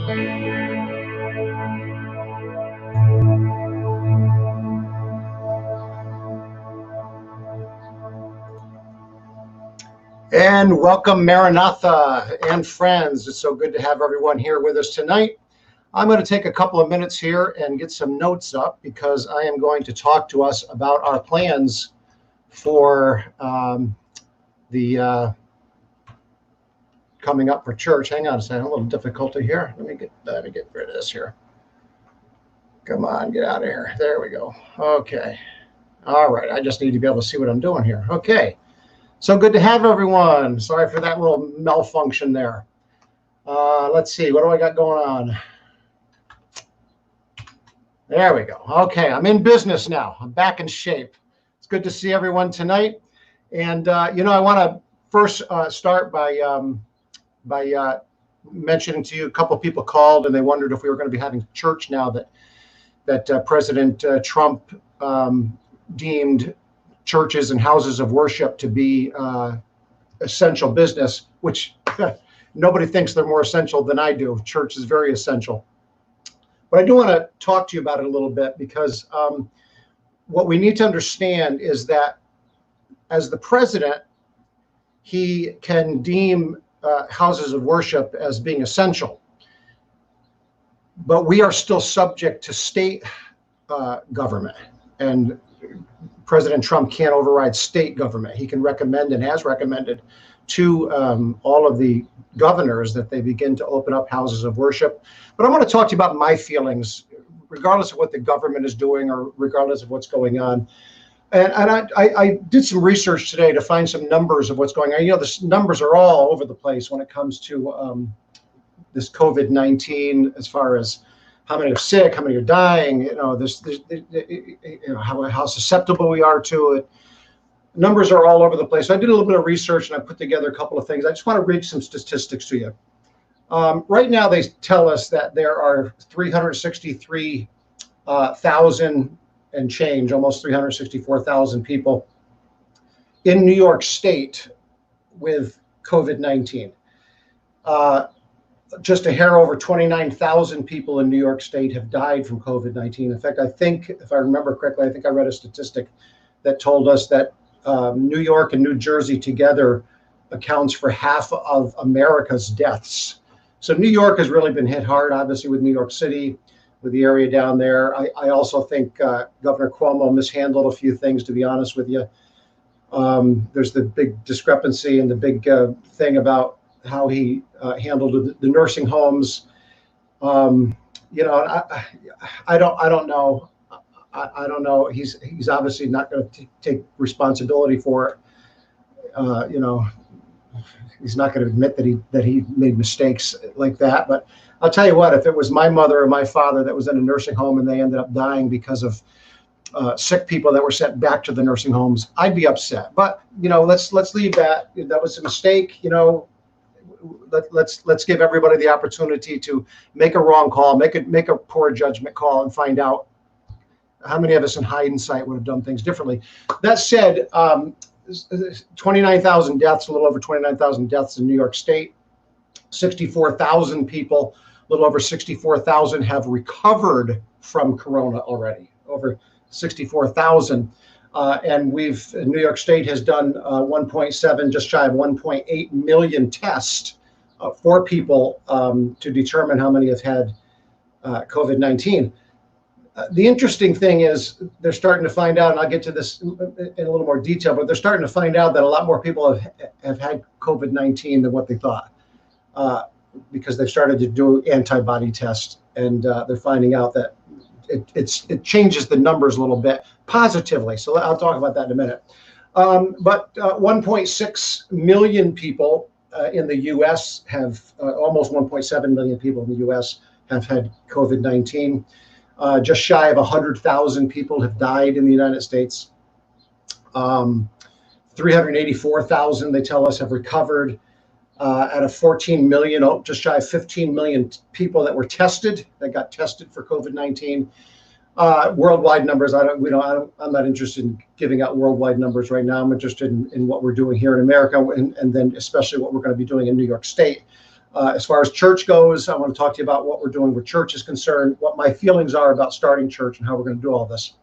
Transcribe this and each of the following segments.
And welcome, Maranatha and friends. It's so good to have everyone here with us tonight. I'm going to take a couple of minutes here and get some notes up because I am going to talk to us about our plans for the coming up for church. Hang on a second, a little difficulty here. Let me get rid of this here. Come on, get out of here. There we go. Okay. All right. I just need to be able to see what I'm doing here. Okay. So good to have everyone. Sorry for that little malfunction there. Let's see. What do I got going on? There we go. Okay. I'm in business now. I'm back in shape. It's good to see everyone tonight. And, I want to first start by mentioning to you, a couple of people called and they wondered if we were going to be having church now that President Trump deemed churches and houses of worship to be essential business, which nobody thinks they're more essential than I do. Church is very essential. But I do want to talk to you about it a little bit because what we need to understand is that as the president, he can deem houses of worship as being essential. But we are still subject to state government, and President Trump can't override state government. He can recommend and has recommended to all of the governors that they begin to open up houses of worship. But I want to talk to you about my feelings, regardless of what the government is doing or regardless of what's going on. And I did some research today to find some numbers of what's going on. The numbers are all over the place when it comes to this COVID-19, as far as how many are sick, how many are dying, how susceptible we are to it. Numbers are all over the place. So I did a little bit of research and I put together a couple of things. I just want to read some statistics to you. Right now, they tell us that there are 363,000 and change, almost 364,000 people in New York State with COVID-19. Just a hair over 29,000 people in New York State have died from COVID-19. In fact, I think, if I remember correctly, I think I read a statistic that told us that New York and New Jersey together accounts for half of America's deaths. So New York has really been hit hard, obviously, with New York City, with the area down there. I also think Governor Cuomo mishandled a few things, to be honest with you. There's the big discrepancy and the big thing about how he handled the nursing homes. I don't know. I don't know. He's obviously not going to take responsibility for it. He's not going to admit that he made mistakes like that. But I'll tell you what, if it was my mother or my father that was in a nursing home and they ended up dying because of sick people that were sent back to the nursing homes, I'd be upset. But let's leave that. That was a mistake. Let's give everybody the opportunity to make a wrong call, make a poor judgment call, and find out how many of us in hindsight would have done things differently. That said, 29,000 deaths, a little over 29,000 deaths in New York State. 64,000 people, a little over 64,000 have recovered from Corona already, over 64,000. And New York State has done 1.7, just shy of 1.8 million tests for people to determine how many have had COVID-19. The interesting thing is they're starting to find out, and I'll get to this in a little more detail, but they're starting to find out that a lot more people have had COVID-19 than what they thought, because they've started to do antibody tests, and they're finding out that it changes the numbers a little bit positively. So I'll talk about that in a minute. But 1.6 million people in the U.S. have, almost 1.7 million people in the U.S. have had COVID-19. Just shy of 100,000 people have died in the United States. 384,000, they tell us, have recovered. Out of 14 million, just shy of 15 million people that were tested, that got tested for COVID-19. Worldwide numbers, I'm not interested in giving out worldwide numbers right now. I'm interested in what we're doing here in America, and then especially what we're going to be doing in New York State. As far as church goes, I want to talk to you about what we're doing where church is concerned, what my feelings are about starting church, and how we're going to do all this.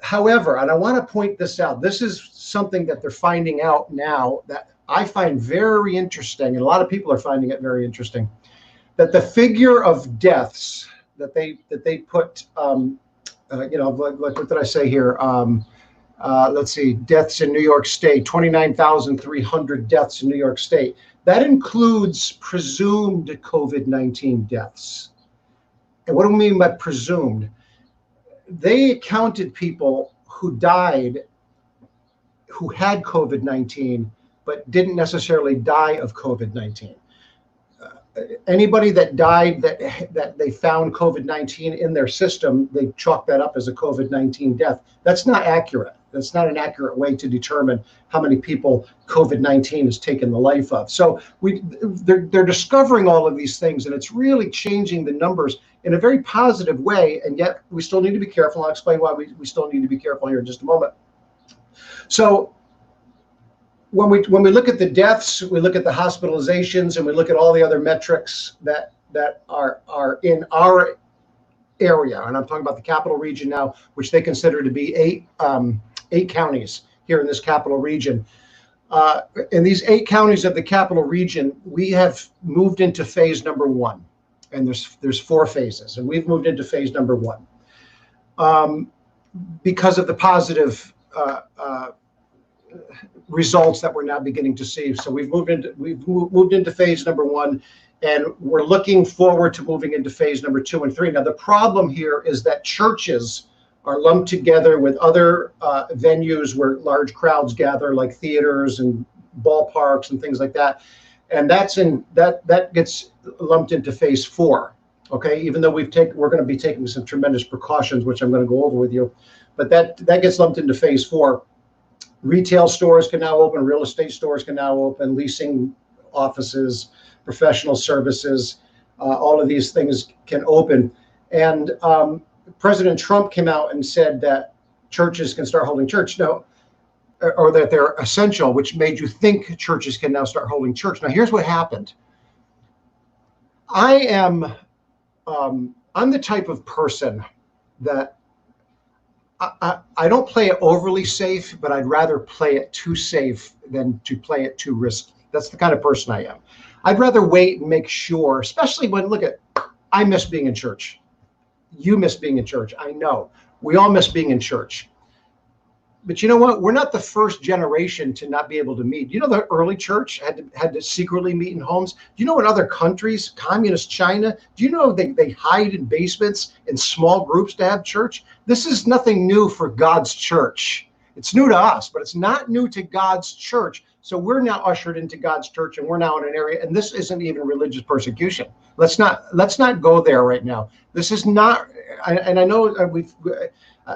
However, and I want to point this out, this is something that they're finding out now that I find very interesting, and a lot of people are finding it very interesting, that the figure of deaths that they put, what did I say here? Let's see, deaths in New York State, 29,300 deaths in New York State. That includes presumed COVID-19 deaths. And what do we mean by presumed? They counted people who died who had COVID-19, but didn't necessarily die of COVID-19. Anybody that died that they found COVID-19 in their system, they chalk that up as a COVID-19 death. That's not accurate. That's not an accurate way to determine how many people COVID-19 has taken the life of. So they're discovering all of these things, and it's really changing the numbers in a very positive way. And yet we still need to be careful. I'll explain why we still need to be careful here in just a moment. So when we look at the deaths, we look at the hospitalizations, and we look at all the other metrics that are in our area, and I'm talking about the capital region now, which they consider to be eight counties here in this capital region. In these 8 counties of the capital region, we have moved into phase number 1, and there's 4 phases, and we've moved into phase number 1 because of the positive results that we're now beginning to see. So we've moved into phase number 1, and we're looking forward to moving into phase number 2 and 3. Now, the problem here is that churches are lumped together with other venues where large crowds gather, like theaters and ballparks and things like that. And that gets lumped into phase 4. Okay, even though we're going to be taking some tremendous precautions, which I'm going to go over with you, but that gets lumped into phase 4. Retail stores can now open, real estate stores can now open, leasing offices, professional services, all of these things can open. And President Trump came out and said that churches can start holding church now, or that they're essential, which made you think churches can now start holding church. Now, here's what happened. I'm the type of person that I don't play it overly safe, but I'd rather play it too safe than to play it too risky. That's the kind of person I am. I'd rather wait and make sure, especially when, I miss being in church. You miss being in church. I know. We all miss being in church. But you know what? We're not the first generation to not be able to meet. You know, the early church had to secretly meet in homes. Do you know in other countries, communist China, do you know they hide in basements in small groups to have church? This is nothing new for God's church. It's new to us, but it's not new to God's church. So we're now ushered into God's church, and we're now in an area, and this isn't even religious persecution. Let's not go there right now. This is not, and I know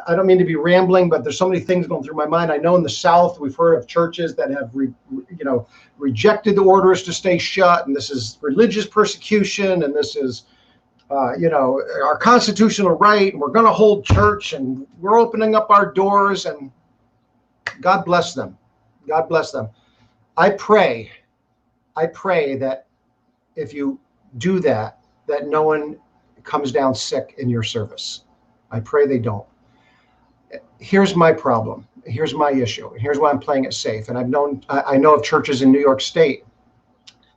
I don't mean to be rambling, but there's so many things going through my mind. I know in the South, we've heard of churches that have rejected the orders to stay shut, and this is religious persecution, and this is our constitutional right, and we're going to hold church, and we're opening up our doors, and God bless them. God bless them. I pray that if you do that no one comes down sick in your service. I pray they don't. Here's my problem. Here's my issue. Here's why I'm playing it safe. And I know of churches in New York State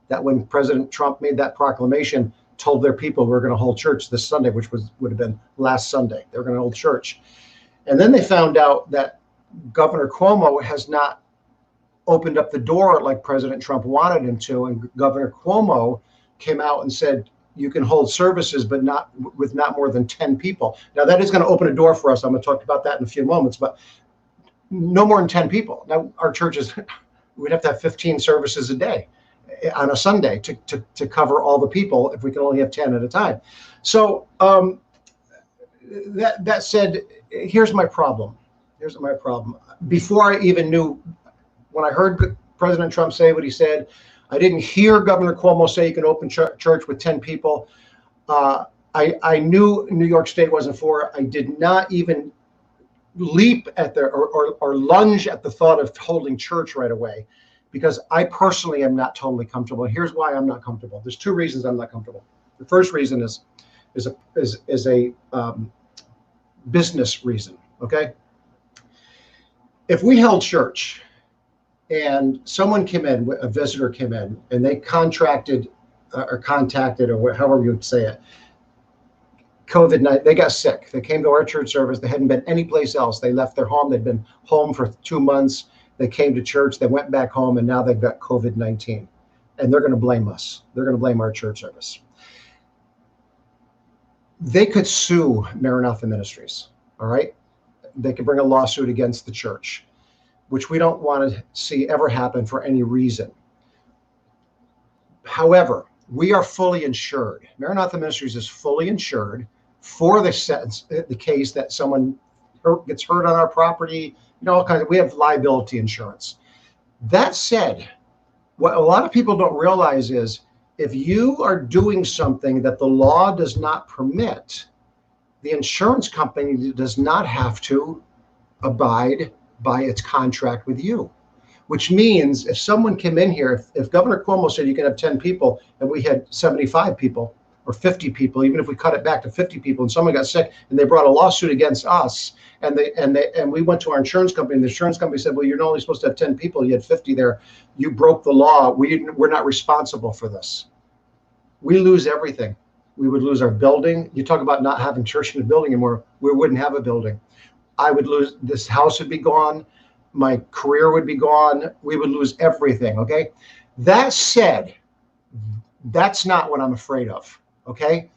that when President Trump made that proclamation, told their people we're going to hold church this Sunday, which would have been last Sunday. They're going to hold church. And then they found out that Governor Cuomo has not opened up the door like President Trump wanted him to. And Governor Cuomo came out and said, you can hold services, but not more than 10 people. Now, that is going to open a door for us. I'm going to talk about that in a few moments, but no more than 10 people. Now, our churches, we'd have to have 15 services a day on a Sunday to cover all the people if we can only have 10 at a time. So that said, here's my problem. Here's my problem. Before I even knew, when I heard President Trump say what he said, I didn't hear Governor Cuomo say you can open church with 10 people. I knew New York State wasn't for it. I did not even leap at or lunge at the thought of holding church right away, because I personally am not totally comfortable. Here's why I'm not comfortable. There's two reasons I'm not comfortable. The first reason is a business reason. Okay, if we held church and someone came in, a visitor came in, and they contracted or contacted, or however you would say it, COVID-19, they got sick. They came to our church service. They hadn't been anyplace else. They left their home. They'd been home for 2 months. They came to church. They went back home, and now they've got COVID-19. And they're going to blame us. They're going to blame our church service. They could sue Maranatha Ministries, all right? They could bring a lawsuit against the church, which we don't want to see ever happen for any reason. However, we are fully insured. Maranatha Ministries is fully insured for the case that someone gets hurt on our property, all kinds of, we have liability insurance. That said, what a lot of people don't realize is if you are doing something that the law does not permit, the insurance company does not have to abide by its contract with you. Which means if someone came in here, if Governor Cuomo said you can have 10 people and we had 75 people or 50 people, even if we cut it back to 50 people and someone got sick and they brought a lawsuit against us and we went to our insurance company and the insurance company said, well, you're only supposed to have 10 people. You had 50 there. You broke the law. We're not responsible for this. We lose everything. We would lose our building. You talk about not having church in a building anymore. We wouldn't have a building. I would lose, this house would be gone. My career would be gone. We would lose everything. Okay. That said, that's not what I'm afraid of. Okay.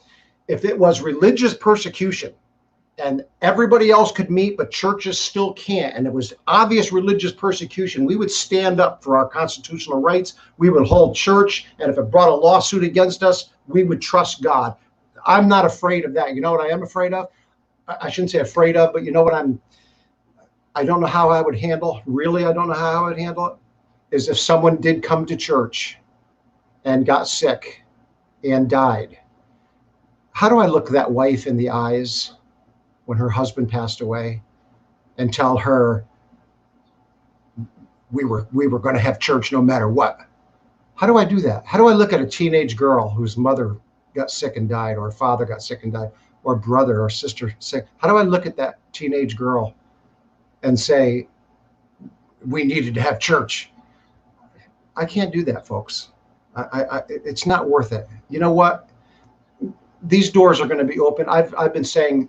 If it was religious persecution and everybody else could meet, but churches still can't, and it was obvious religious persecution, we would stand up for our constitutional rights. We would hold church. And if it brought a lawsuit against us, we would trust God. I'm not afraid of that. You know what I am afraid of? I shouldn't say afraid of, but you know what I don't know how I would handle, really, I don't know how I would handle it, is if someone did come to church and got sick and died. How do I look that wife in the eyes when her husband passed away and tell her we were going to have church no matter what? How do I do that? How do I look at a teenage girl whose mother got sick and died, or father got sick and died, or brother or sister sick? How do I look at that teenage girl and say, we needed to have church? I can't do that, folks. It's not worth it. You know what? These doors are going to be open. I've been saying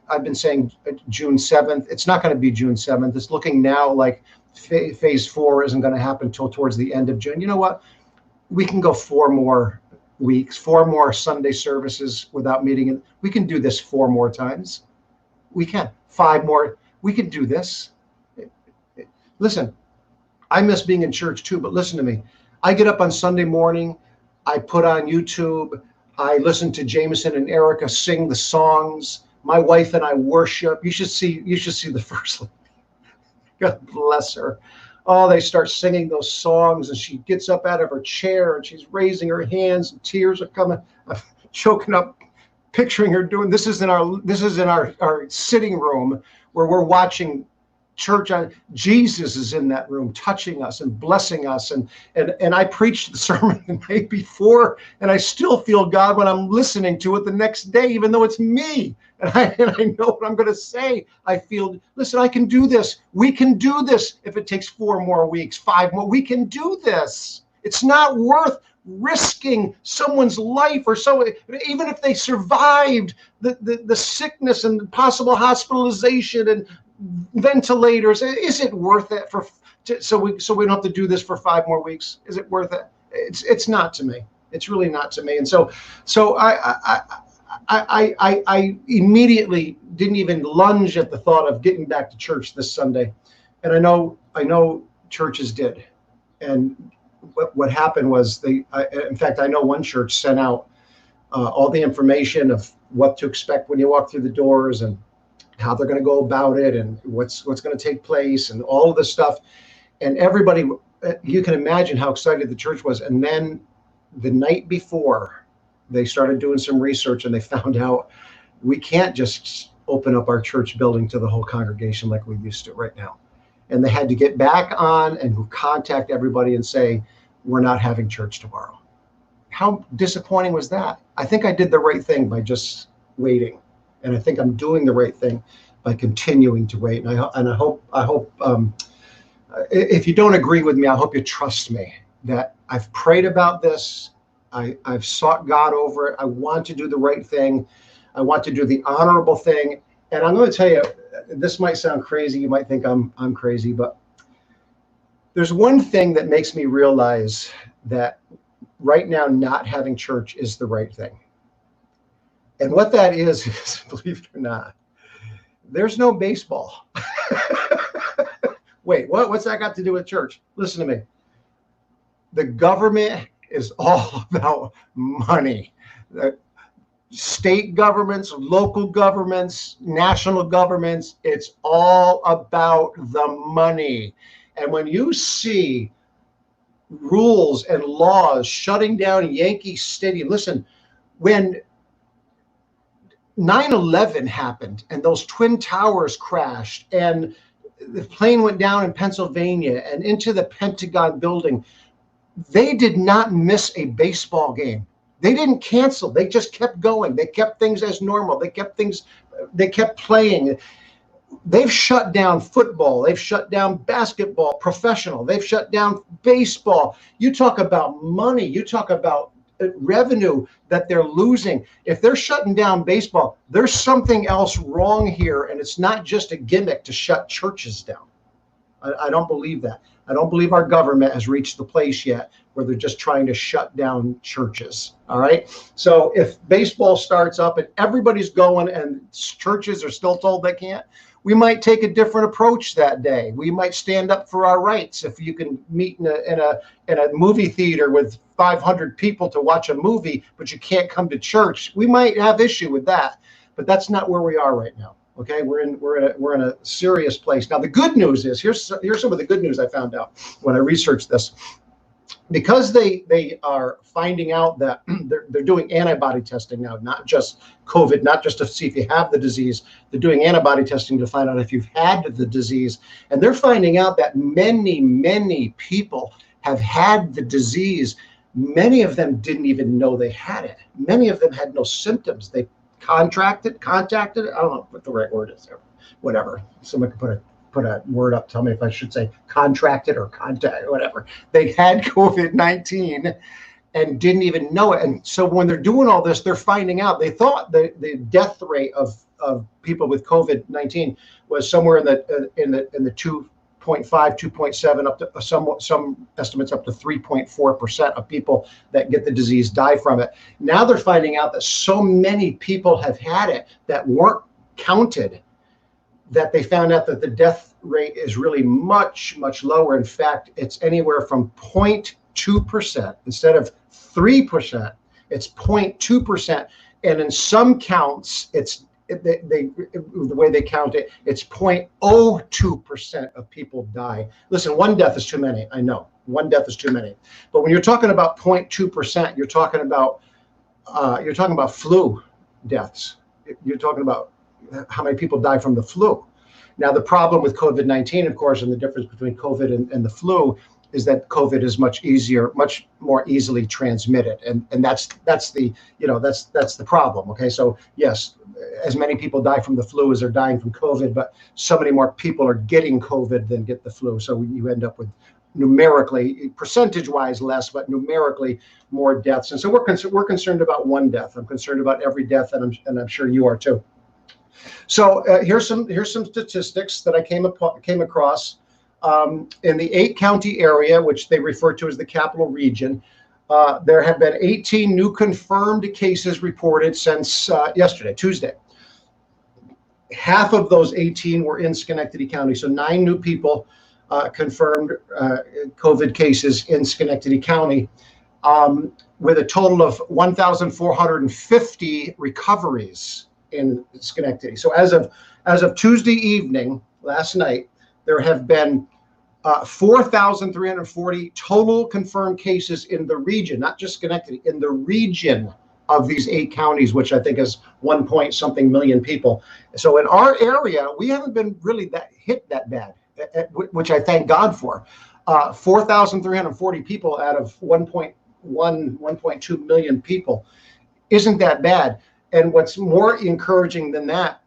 June 7th. It's not going to be June 7th. It's looking now like phase 4 isn't going to happen until towards the end of June. You know what? We can go 4 more weeks, 4 more Sunday services without meeting. We can do this 4 more times. We can. 5 more. We can do this. Listen, I miss being in church too, but listen to me. I get up on Sunday morning, I put on YouTube, I listen to Jameson and Erica sing the songs. My wife and I worship. You should see the first lady. God bless her. Oh, they start singing those songs and she gets up out of her chair and she's raising her hands and tears are coming. I'm choking up, picturing her doing this. Is in our sitting room where we're watching church. Jesus is in that room touching us and blessing us, and I preached the sermon the night before and I still feel God when I'm listening to it the next day, even though it's me and I know what I'm going to say. I feel, listen, I can do this. We can do this. If it takes 4 more weeks, 5 more, we can do this. It's not worth risking someone's life, or so, even if they survived the sickness and possible hospitalization and ventilators. Is it worth it so we don't have to do this for 5 more weeks? Is it worth it? It's not to me. It's really not to me. And so I immediately didn't even lunge at the thought of getting back to church this Sunday. And I know churches did. And what happened was in fact, I know one church sent out all the information of what to expect when you walk through the doors and how they're going to go about it and what's going to take place and all of this stuff. And everybody, you can imagine how excited the church was. And then the night before, they started doing some research and they found out we can't just open up our church building to the whole congregation like we used to right now. And they had to get back on and contact everybody and say, we're not having church tomorrow. How disappointing was that? I think I did the right thing by just waiting, and I think I'm doing the right thing by continuing to wait. And I hope if you don't agree with me, I hope you trust me that I've prayed about this. I've sought God over it. I want to do the right thing. I want to do the honorable thing. And I'm going to tell you, this might sound crazy. You might think I'm crazy, but there's one thing that makes me realize that right now not having church is the right thing. And what that is, believe it or not, there's no baseball. Wait, what's that got to do with church? Listen to me. The government is all about money. The state governments, local governments, national governments, it's all about the money. And when you see rules and laws shutting down Yankee Stadium, listen, when 9/11 happened and those twin towers crashed and the plane went down in Pennsylvania and into the Pentagon building, they did not miss a baseball game. They didn't cancel. They just kept going. They kept things as normal. They kept playing. They've shut down football. They've shut down basketball, professional. They've shut down baseball. You talk about money. You talk about revenue that they're losing. If they're shutting down baseball, there's something else wrong here. And it's not just a gimmick to shut churches down. I don't believe that. I don't believe our government has reached the place yet where they're just trying to shut down churches. All right. So if baseball starts up and everybody's going and churches are still told they can't, we might take a different approach that day. We might stand up for our rights. If you can meet in a movie theater with 500 people to watch a movie, but you can't come to church, we might have issue with that. But that's not where we are right now. Okay, we're in a serious place. Now, the good news is, here's some of the good news I found out when I researched this. Because they are finding out that they're doing antibody testing now, not just COVID, not just to see if you have the disease. They're doing antibody testing to find out if you've had the disease. And they're finding out that many people have had the disease. Many of them didn't even know they had it. Many of them had no symptoms. They contacted, I don't know what the right word is there, whatever. Someone could put a word up, tell me if I should say contracted or contact, whatever. They had COVID-19 and didn't even know it. And so when they're doing all this, they're finding out, they thought the death rate of people with COVID-19 was somewhere in the 2.5, 2.7, up to some estimates up to 3.4% of people that get the disease die from it. Now they're finding out that so many people have had it that weren't counted, that they found out that the death rate is really much lower. In fact, it's anywhere from 0.2%. Instead of 3%, it's 0.2%. And in some counts, the way they count it, it's 0.02% of people die. Listen, one death is too many. I know one death is too many. But when you're talking about 0.2%, you're talking about flu deaths. You're talking about how many people die from the flu. Now, the problem with COVID-19, of course, and the difference between COVID and the flu is that COVID is much more easily transmitted. And that's the problem. Okay. So yes, as many people die from the flu as are dying from COVID, but so many more people are getting COVID than get the flu. So you end up with numerically, percentage-wise less, but numerically more deaths. And so we're concerned about one death. I'm concerned about every death, and I'm sure you are too. So here's some statistics that I came across. In the 8-county area, which they refer to as the capital region, there have been 18 new confirmed cases reported since yesterday, Tuesday. Half of those 18 were in Schenectady County. So 9 new people confirmed COVID cases in Schenectady County, with a total of 1,450 recoveries in Schenectady. So as of Tuesday evening, last night, there have been 4,340 total confirmed cases in the region, not just Schenectady, in the region of these 8 counties, which I think is 1 point something million people. So in our area, we haven't been really hit that bad, which I thank God for. 4,340 people out of 1.2 million people isn't that bad. And what's more encouraging than that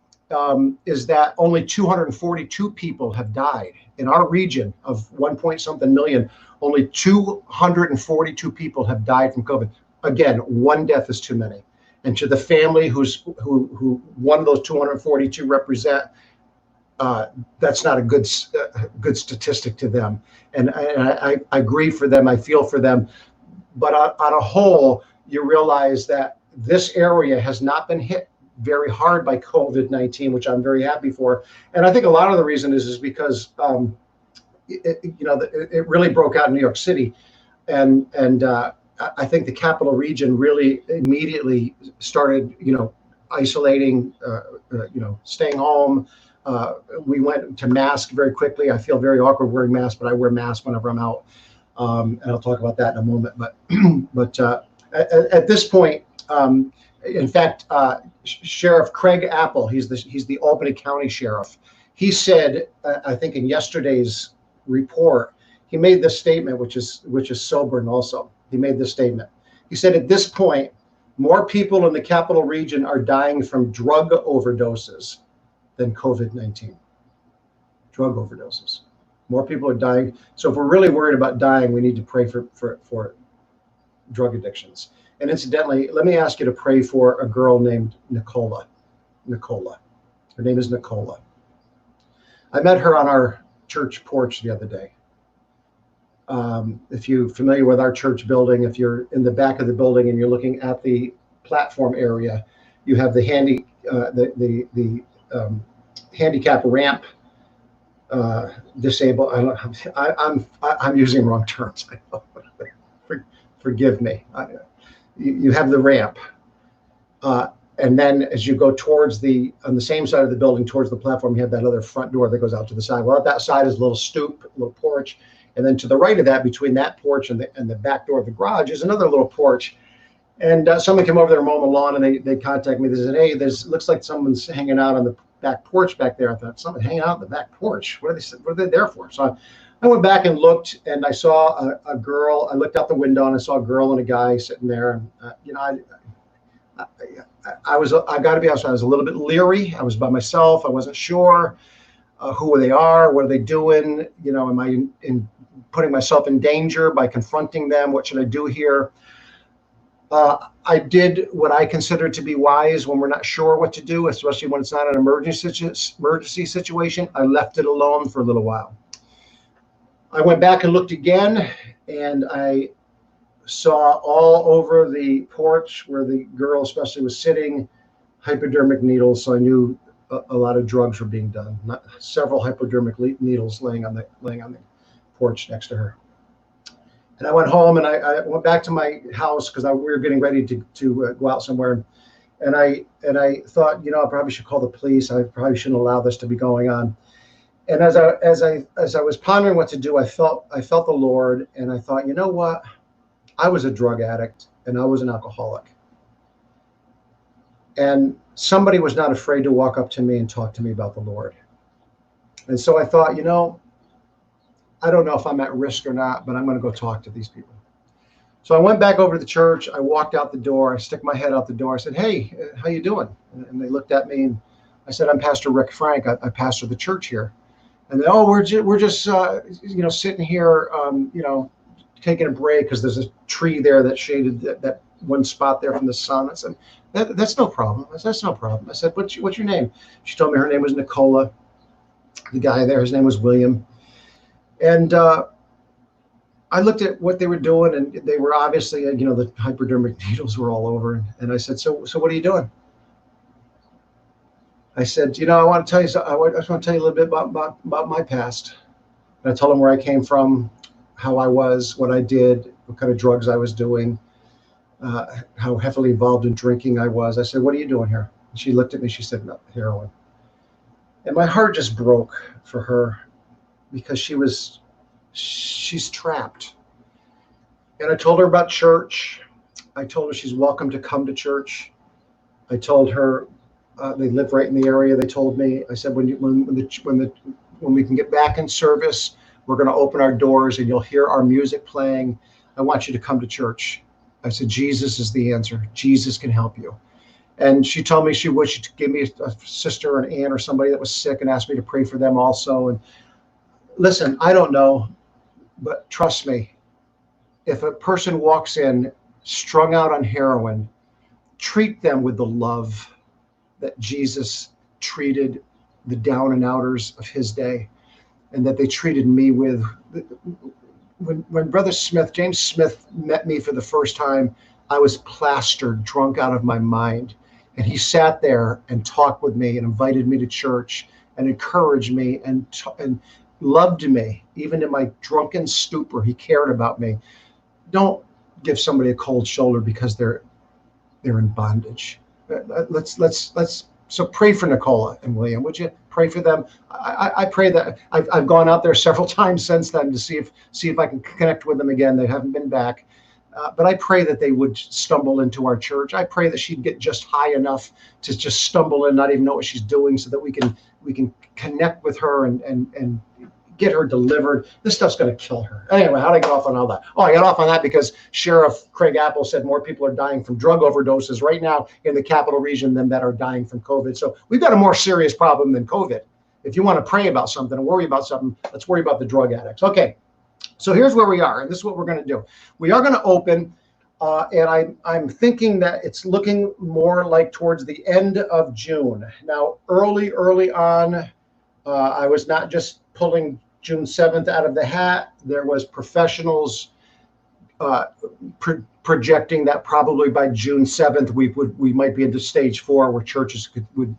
is that only 242 people have died in our region of 1 point something million. Only 242 people have died from COVID. Again, one death is too many. And to the family who one of those 242 represent, that's not a good statistic to them. And I grieve for them. I feel for them. But on a whole, you realize that this area has not been hit very hard by COVID-19, which I'm very happy for. And I think a lot of the reason is because it really broke out in New York City, and I think the capital region really immediately started isolating, staying home. We went to mask very quickly. I feel very awkward wearing masks, but I wear masks whenever I'm out, and I'll talk about that in a moment. But at this point, in fact, Sheriff Craig Apple, he's the Albany County Sheriff. He said, I think in yesterday's report, he made this statement, which is sobering. Also, he made this statement. He said, at this point, more people in the capital region are dying from drug overdoses than COVID-19. Drug overdoses. More people are dying. So if we're really worried about dying, we need to pray for drug addictions. And incidentally, let me ask you to pray for a girl named Nicola. Nicola. Her name is Nicola. I met her on our church porch the other day. If you're familiar with our church building, if you're in the back of the building and you're looking at the platform area, you have the handicap ramp, disabled. I'm using wrong terms. Forgive me. You have the ramp, and then as you go towards on the same side of the building towards the platform, you have that other front door that goes out to the side. Well, at that side is a little stoop, a little porch, and then to the right of that, between that porch and the back door of the garage, is another little porch. And someone came over there mowing the lawn, and they contacted me. They said, "Hey, looks like someone's hanging out on the back porch back there." I thought, someone hanging out on the back porch? What are they there for? So I went back and looked, and I saw a girl. I looked out the window, and I saw a girl and a guy sitting there. And I got to be honest, I was a little bit leery. I was by myself. I wasn't sure who they are. What are they doing? Am I in putting myself in danger by confronting them? What should I do here? I did what I consider to be wise when we're not sure what to do, especially when it's not an emergency situation. I left it alone for a little while. I went back and looked again, and I saw all over the porch where the girl especially was sitting, hypodermic needles. So I knew a lot of drugs were being done. Several hypodermic needles laying on the porch next to her. And I went home, and I went back to my house because we were getting ready to go out somewhere. And I thought, I probably should call the police. I probably shouldn't allow this to be going on. And as I was pondering what to do, I felt the Lord, and I thought, you know what? I was a drug addict, and I was an alcoholic. And somebody was not afraid to walk up to me and talk to me about the Lord. And so I thought, I don't know if I'm at risk or not, but I'm going to go talk to these people. So I went back over to the church. I walked out the door. I stuck my head out the door. I said, "Hey, how you doing?" And they looked at me, and I said, "I'm Pastor Rick Frank. I pastor the church here." And they, "Oh, we're just sitting here, taking a break because there's a tree there that shaded that one spot there from the sun." I said, "That's no problem." I said, "That's no problem." I said, what's your name?" She told me her name was Nicola. The guy there, his name was William. And I looked at what they were doing, and they were obviously, the hypodermic needles were all over. And I said, so what are you doing? I said, I want to tell you, I just want to tell you a little bit about my past. And I told them where I came from, how I was, what I did, what kind of drugs I was doing, how heavily involved in drinking I was. I said, "What are you doing here?" And she looked at me. She said, "No, heroin." And my heart just broke for her because she's trapped. And I told her about church. I told her she's welcome to come to church. I told her they live right in the area. They told me, I said, when we can get back in service, We're going to open our doors and you'll hear our music playing. I want you to come to church. I said, Jesus is the answer. Jesus can help you. And she told me she wished to give me a sister or an aunt or somebody that was sick and asked me to pray for them also. And listen, I don't know, but trust me, if a person walks in strung out on heroin, treat them with the love that Jesus treated the down and outers of his day, and that they treated me with. When Brother Smith, James Smith, met me for the first time, I was plastered, drunk out of my mind. And he sat there and talked with me and invited me to church and encouraged me and loved me. Even in my drunken stupor, he cared about me. Don't give somebody a cold shoulder because they're in bondage. So pray for Nicola and William. Would you pray for them? I pray that I've gone out there several times since then to see if I can connect with them again. They haven't been back. But I pray that they would stumble into our church. I pray that she'd get just high enough to just stumble in, not even know what she's doing, so that we can connect with her and get her delivered. This stuff's going to kill her. Anyway, how did I get off on all that? Oh, I got off on that because Sheriff Craig Apple said more people are dying from drug overdoses right now in the capital region than that are dying from COVID. So we've got a more serious problem than COVID. If you want to pray about something and worry about something, let's worry about the drug addicts. Okay, so here's where we are, and this is what we're going to do. We are going to open, and I'm thinking that it's looking more like towards the end of June. Now, early on, I was not just pulling June 7th out of the hat. There was professionals projecting that probably by June 7th we might be into stage 4, where churches would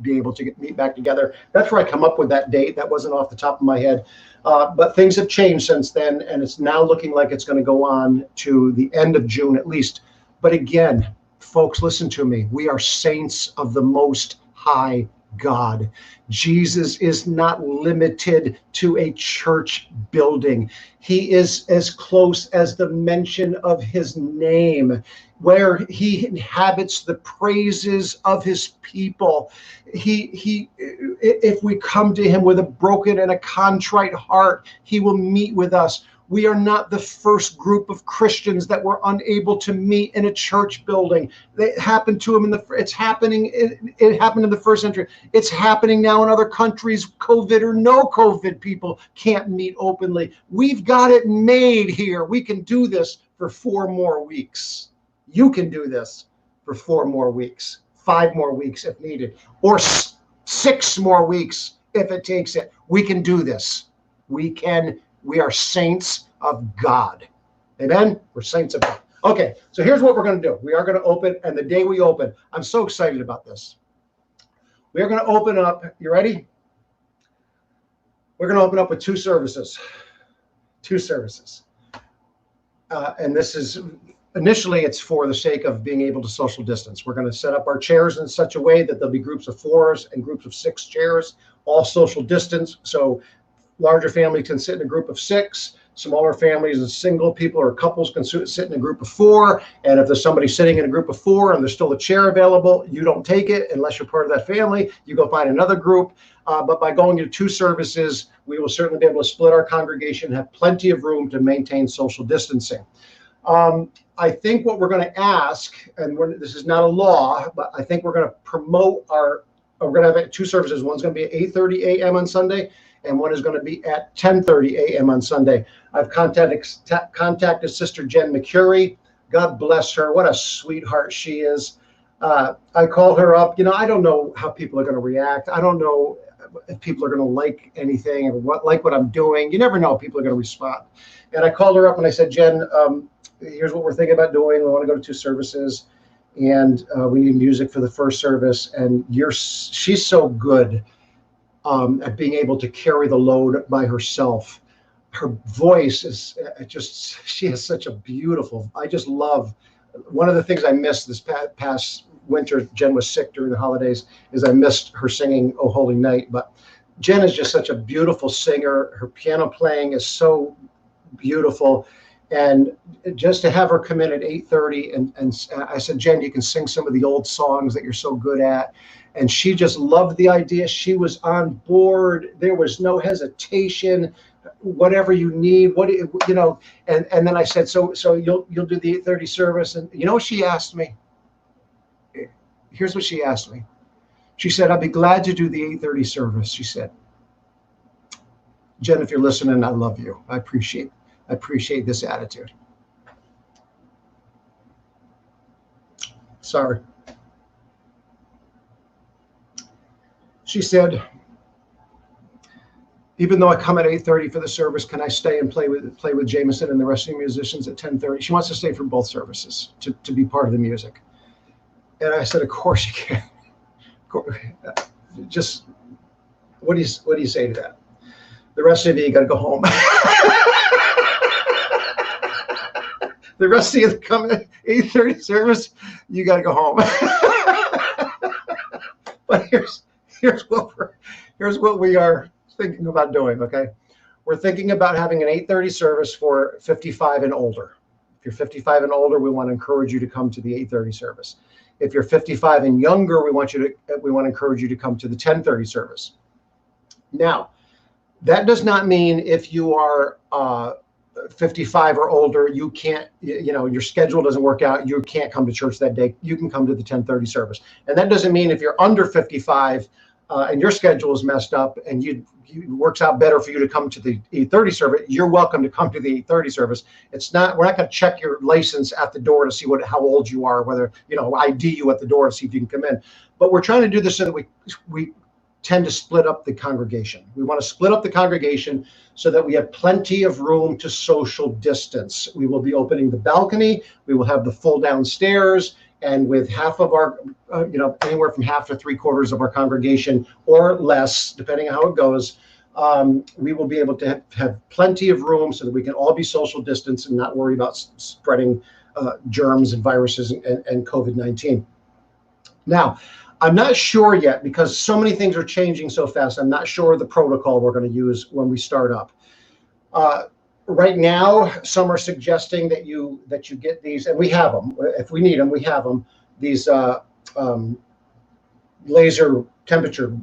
be able to meet back together. That's where I come up with that date. That wasn't off the top of my head. But things have changed since then, and it's now looking like it's going to go on to the end of June at least. But again, folks, listen to me. We are saints of the Most High God. Jesus is not limited to a church building. He is as close as the mention of his name, where he inhabits the praises of his people. If we come to him with a broken and a contrite heart, he will meet with us. We are not the first group of Christians that were unable to meet in a church building. It happened to them it happened in the first century. It's happening now in other countries, COVID or no COVID, people can't meet openly. We've got it made here. We can do this for 4 more weeks. You can do this for 4 more weeks, 5 more weeks if needed, or 6 more weeks if it takes it. We can do this. We are saints of God. Amen? We're saints of God. Okay, so here's what we're going to do. We are going to open, and the day we open, I'm so excited about this. We are going to open up. You ready? We're going to open up with 2 services. 2 services. And this is, initially, it's for the sake of being able to social distance. We're going to set up our chairs in such a way that there'll be groups of 4s and groups of 6 chairs, all social distance. So larger families can sit in a group of 6. Smaller families and single people or couples can sit in a group of 4. And if there's somebody sitting in a group of 4 and there's still a chair available, you don't take it unless you're part of that family. You go find another group. But by going to 2 services, we will certainly be able to split our congregation, have plenty of room to maintain social distancing. I think what we're going to ask, and this is not a law, but I think we're going to promote we're going to have 2 services. One's going to be at 8:30 a.m. on Sunday, and one is going to be at 10:30 a.m. on Sunday. I've contacted Sister Jen McCurry. God bless her. What a sweetheart she is. I called her up. I don't know how people are going to react. I don't know if people are going to like anything or like what I'm doing. You never know if people are going to respond. And I called her up and I said, Jen, here's what we're thinking about doing. We want to go to 2 services, and we need music for the first service. And she's so good at being able to carry the load by herself. Her voice is she has such a beautiful, I just love, one of the things I missed this past winter, Jen was sick during the holidays, is I missed her singing "Oh Holy Night." But Jen is just such a beautiful singer. Her piano playing is so beautiful. And just to have her come in at 8:30 and I said, Jen, you can sing some of the old songs that you're so good at. And she just loved the idea. She was on board. There was no hesitation. whatever you need, and then I said, so you'll do the 8:30 service. And you know what she asked me? Here's what she asked me. She said, I'd be glad to do the 8:30 service. She said, Jen, if you're listening, I love you. I appreciate this attitude. Sorry. She said, even though I come at 8:30 for the service, can I stay and play with Jameson and the rest of the musicians at 10:30? She wants to stay for both services to be part of the music. And I said, of course you can. Just what do you say to that? The rest of you got to go home. The rest of you come at 8:30 service, you got to go home. But here's what we are thinking about doing. Okay, we're thinking about having an 8:30 service for 55 and older. If you're 55 and older, we want to encourage you to come to the 8:30 service. If you're 55 and younger, we want to encourage you to come to the 10:30 service. Now, that does not mean if you are 55 or older, you can't, your schedule doesn't work out, you can't come to church that day. You can come to the 10:30 service. And that doesn't mean if you're under 55 and your schedule is messed up and it works out better for you to come to the 8:30 service, you're welcome to come to the 8:30 service. We're not going to check your license at the door to see how old you are, whether, ID you at the door to see if you can come in. But we're trying to do this so that we tend to split up the congregation. We want to split up the congregation so that we have plenty of room to social distance. We will be opening the balcony. We will have the full downstairs, and with half of our, anywhere from half to 3/4 of our congregation or less, depending on how it goes, we will be able to have plenty of room so that we can all be social distance and not worry about spreading germs and viruses and COVID-19. Now, I'm not sure yet because so many things are changing so fast. I'm not sure the protocol we're going to use when we start up. Right now, some are suggesting that you get these, and we have them. If we need them, we have them. These laser temperature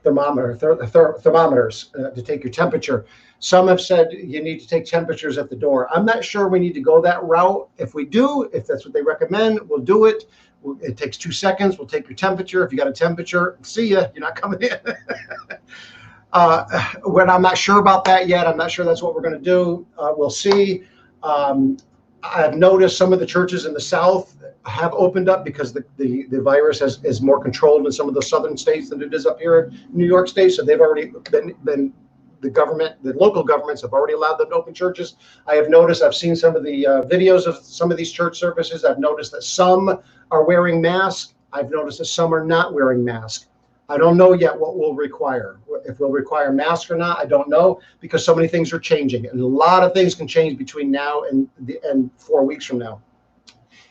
thermometers to take your temperature. Some have said you need to take temperatures at the door. I'm not sure we need to go that route. If we do, if that's what they recommend, we'll do it. It takes 2 seconds. We'll take your temperature. If you got a temperature, see ya. You're not coming in. When I'm not sure about that yet. I'm not sure that's what we're going to do. We'll see. I've noticed some of the churches in the South have opened up because the virus is more controlled in some of the southern states than it is up here in New York State. So they've already been the local governments have already allowed them to open churches. I have noticed, I've seen some of the videos of some of these church services. I've noticed that some are wearing masks. I've noticed that some are not wearing masks. I don't know yet what we'll require. If we'll require masks or not, I don't know, because so many things are changing. And a lot of things can change between now and 4 weeks from now.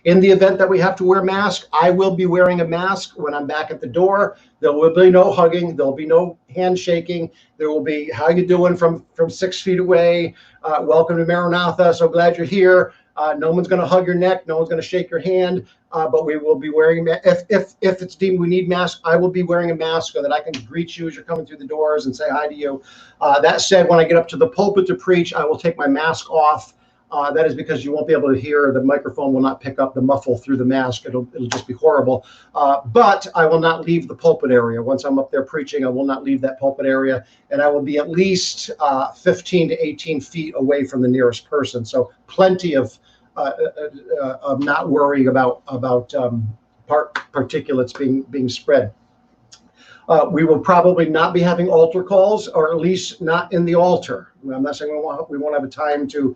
In the event that we have to wear masks, I will be wearing a mask when I'm back at the door. There will be no hugging. There'll be no handshaking. There will be, how you doing from 6 feet away? Welcome to Maranatha. So glad you're here. No one's going to hug your neck. No one's going to shake your hand. But we will be wearing, if it's deemed we need masks, I will be wearing a mask so that I can greet you as you're coming through the doors and say hi to you. That said, when I get up to the pulpit to preach, I will take my mask off. That is because you won't be able to hear. The microphone will not pick up the muffle through the mask. It'll just be horrible. But I will not leave the pulpit area. Once I'm up there preaching, I will not leave that pulpit area. And I will be at least 15 to 18 feet away from the nearest person. So plenty of not worrying about particulates being spread. We will probably not be having altar calls, or at least not in the altar. I'm not saying we won't have a time to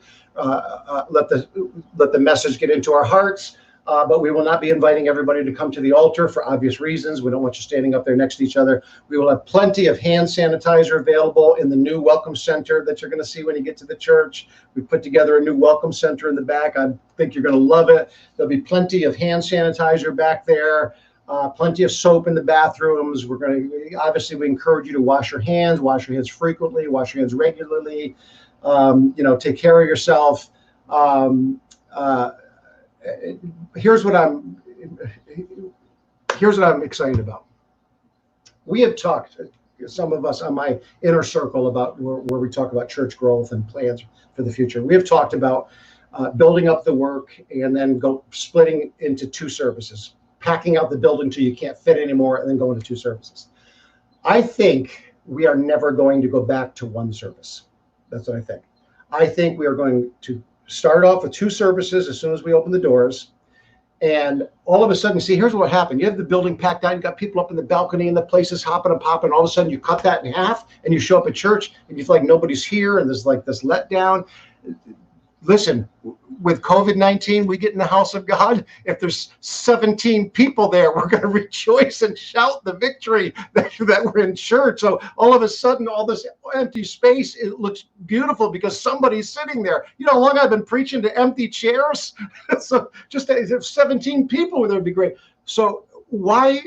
let the message get into our hearts, but we will not be inviting everybody to come to the altar for obvious reasons. We don't want you standing up there next to each other. We will have plenty of hand sanitizer available in the new welcome center that you're going to see when you get to the church. We put together a new welcome center in the back. I think you're going to love it. There'll be plenty of hand sanitizer back there. Plenty of soap in the bathrooms. Obviously, we encourage you to wash your hands frequently, wash your hands regularly. Take care of yourself. Here's what I'm excited about. We have talked, some of us on my inner circle about where we talk about church growth and plans for the future. We have talked about building up the work and then splitting into 2 services, packing out the building till you can't fit anymore, and then go into 2 services. I think we are never going to go back to 1 service. That's what I think. I think we are going to start off with 2 services as soon as we open the doors. And all of a sudden, see, here's what happened. You have the building packed out, you got people up in the balcony and the place is hopping and popping. All of a sudden you cut that in half and you show up at church and you feel like nobody's here and there's like this letdown. Listen, with COVID-19, we get in the house of God. If there's 17 people there, we're going to rejoice and shout the victory that we're in church. So all of a sudden, all this empty space, it looks beautiful because somebody's sitting there. You know how long I've been preaching to empty chairs? So just if 17 people were there, it'd be great. So why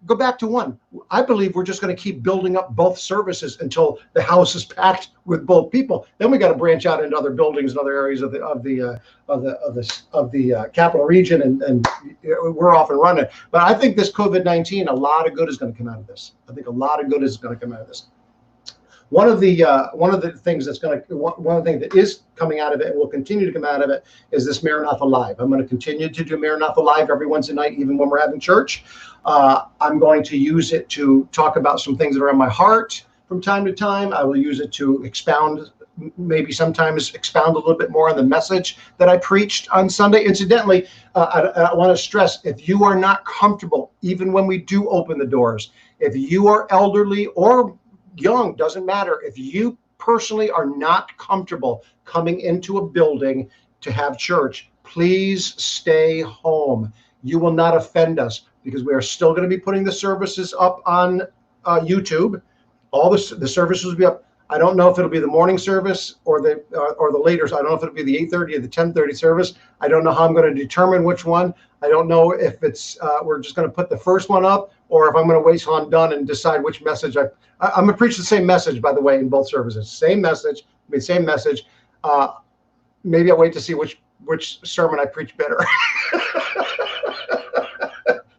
go back to 1? I believe we're just going to keep building up both services until the house is packed with both people. Then we got to branch out into other buildings and other areas of the capital region, and we're off and running. But I think this COVID-19, a lot of good is going to come out of this. I think a lot of good is going to come out of this. One of the things that is coming out of it and will continue to come out of it is this Maranatha Live. I'm going to continue to do Maranatha Live every Wednesday night, even when we're having church. I'm going to use it to talk about some things that are on my heart from time to time. I will use it to expound, maybe sometimes expound a little bit more on the message that I preached on Sunday. Incidentally, I want to stress, if you are not comfortable, even when we do open the doors, if you are elderly or young, doesn't matter. If you personally are not comfortable coming into a building to have church, please stay home. You will not offend us because we are still going to be putting the services up on YouTube. All the services will be up. I don't know if it'll be the morning service or the later. I don't know if it'll be the 8:30 or the 10:30 service. I don't know how I'm going to determine which one. I don't know if it's we're just going to put the first one up, or if I'm going to wait till I'm done and decide which message I'm going to preach the same message, by the way, in both services. Same message. Same message. Maybe I'll wait to see which sermon I preach better.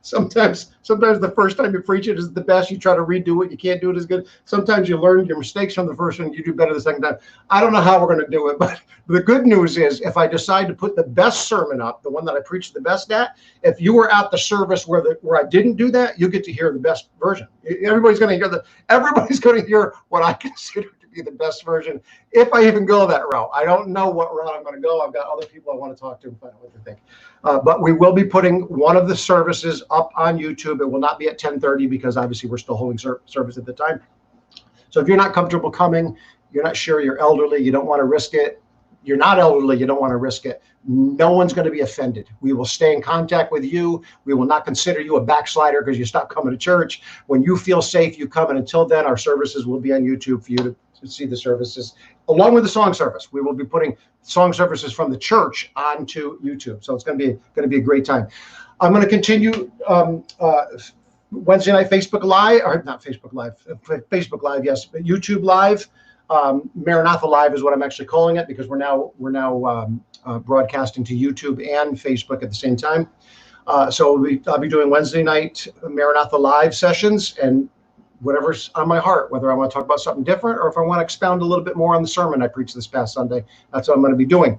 Sometimes the first time you preach it is the best. You try to redo it. You can't do it as good. Sometimes you learn your mistakes from the first one. You do better the second time. I don't know how we're going to do it, but the good news is if I decide to put the best sermon up, the one that I preached the best at, if you were at the service where I didn't do that, you get to hear the best version. Everybody's going to hear what I consider to be the best version, if I even go that route. I don't know what route I'm going to go. I've got other people I want to talk to and find out what they think. But we will be putting one of the services up on YouTube. It will not be at 10:30 because obviously we're still holding service at the time. So if you're not comfortable coming, you're not sure, you're elderly, you don't want to risk it. You're not elderly, you don't want to risk it. No one's going to be offended. We will stay in contact with you. We will not consider you a backslider because you stopped coming to church. When you feel safe, you come. And until then, our services will be on YouTube for you to see the services, along with the song service. We will be putting song services from the church onto YouTube. So it's going to be a great time. I'm going to continue Wednesday night Facebook Live, or not Facebook Live, Facebook Live, yes, but YouTube Live. Maranatha Live is what I'm actually calling it because we're now broadcasting to YouTube and Facebook at the same time. So I'll be doing Wednesday night Maranatha Live sessions and whatever's on my heart, whether I want to talk about something different or if I want to expound a little bit more on the sermon I preached this past Sunday. That's what I'm going to be doing.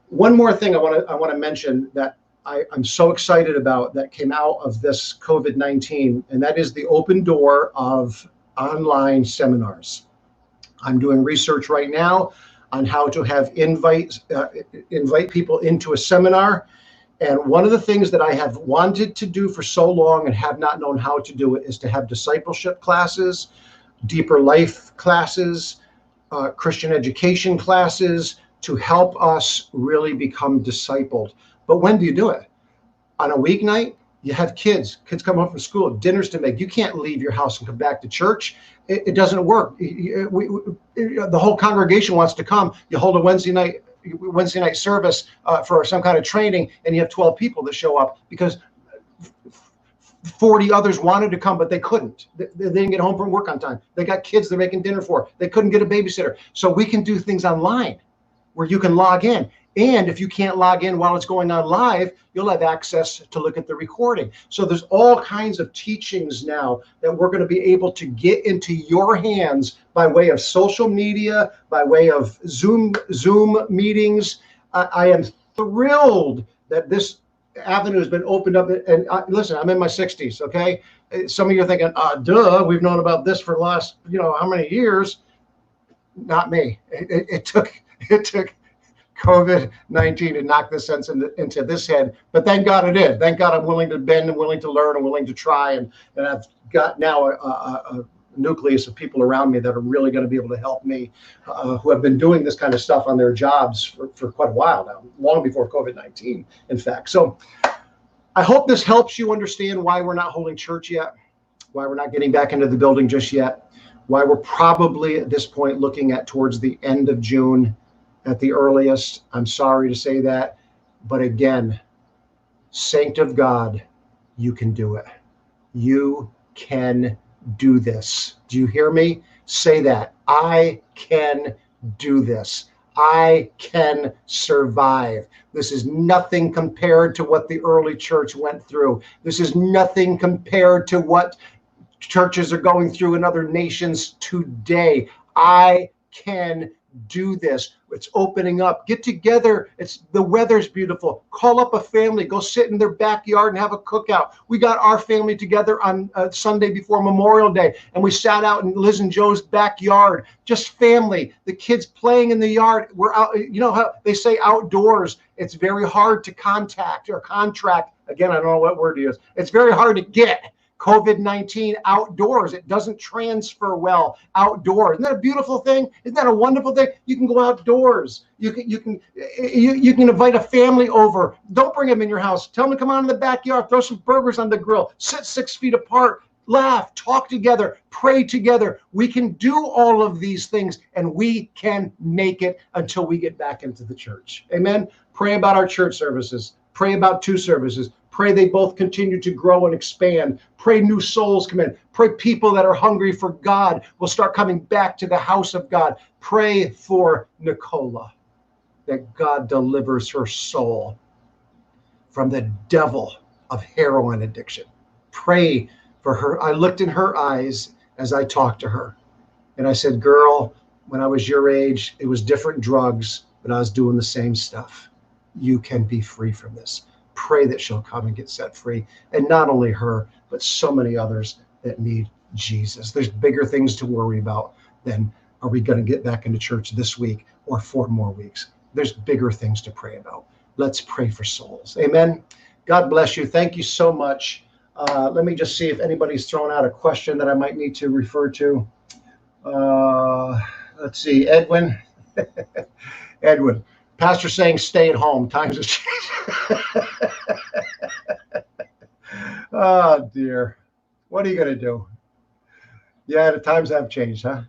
One more thing I want to mention that I'm so excited about that came out of this COVID-19, and that is the open door of online seminars. I'm doing research right now on how to have invite people into a seminar. And one of the things that I have wanted to do for so long and have not known how to do it is to have discipleship classes, deeper life classes, Christian education classes to help us really become discipled. But when do you do it? On a weeknight? You have kids come home from school, dinners to make. You can't leave your house and come back to church. It doesn't work. The whole congregation wants to come. You hold a Wednesday night service for some kind of training, and you have 12 people that show up because 40 others wanted to come, but they couldn't. They didn't get home from work on time. They got kids they're making dinner for. They couldn't get a babysitter. So we can do things online where you can log in. And if you can't log in while it's going on live, you'll have access to look at the recording. So there's all kinds of teachings now that we're going to be able to get into your hands by way of social media, by way of Zoom meetings. I am thrilled that this avenue has been opened up. And listen, I'm in my 60s, okay? Some of you are thinking, duh, we've known about this for the last, how many years? Not me. It took COVID-19 to knock this sense into this head, but thank God it did. Thank God I'm willing to bend and willing to learn and willing to try, and I've got now a nucleus of people around me that are really going to be able to help me, who have been doing this kind of stuff on their jobs for quite a while now, long before COVID-19, in fact. So I hope this helps you understand why we're not holding church yet, why we're not getting back into the building just yet, why we're probably at this point looking at towards the end of June at the earliest. I'm sorry to say that, but again, saint of God, you can do it. You can do this. Do you hear me? Say that. I can do this. I can survive. This is nothing compared to what the early church went through. This is nothing compared to what churches are going through in other nations today. I can do this. It's opening up. Get together. The weather's beautiful. Call up a family. Go sit in their backyard and have a cookout. We got our family together on Sunday before Memorial Day, and we sat out in Liz and Joe's backyard. Just family. The kids playing in the yard. We're out. You know how they say outdoors. It's very hard to contact or contract. Again, I don't know what word to use. It's very hard to get COVID-19 outdoors. It doesn't transfer well outdoors. Isn't that a beautiful thing? Isn't that a wonderful thing? You can go outdoors. You can invite a family over. Don't bring them in your house. Tell them to come on in the backyard. Throw some burgers on the grill. Sit 6 feet apart. Laugh, talk together, pray together. We can do all of these things, and we can make it until we get back into the church. Amen. Pray about our church services. Pray about 2 services. Pray they both continue to grow and expand. Pray new souls come in. Pray people that are hungry for God will start coming back to the house of God. Pray for Nicola, that God delivers her soul from the devil of heroin addiction. Pray for her. I looked in her eyes as I talked to her, and I said, girl, when I was your age, it was different drugs, but I was doing the same stuff. You can be free from this. Pray that she'll come and get set free. And not only her, but so many others that need Jesus. There's bigger things to worry about than, are we going to get back into church this week or 4 more weeks? There's bigger things to pray about. Let's pray for souls. Amen. God bless you. Thank you so much. Let me just see if anybody's thrown out a question that I might need to refer to. Let's see. Edwin. Edwin. Pastor saying stay at home. Times have changed. Oh, dear. What are you going to do? Yeah, the times have changed, huh?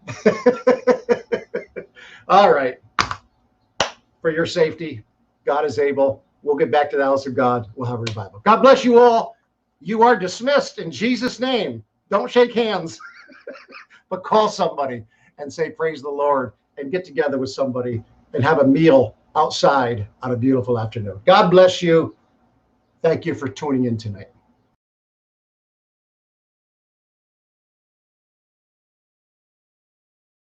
All right. For your safety, God is able. We'll get back to the house of God. We'll have a revival. God bless you all. You are dismissed in Jesus' name. Don't shake hands, but call somebody and say, praise the Lord, and get together with somebody and have a meal outside on a beautiful afternoon. God bless you. Thank you for tuning in tonight.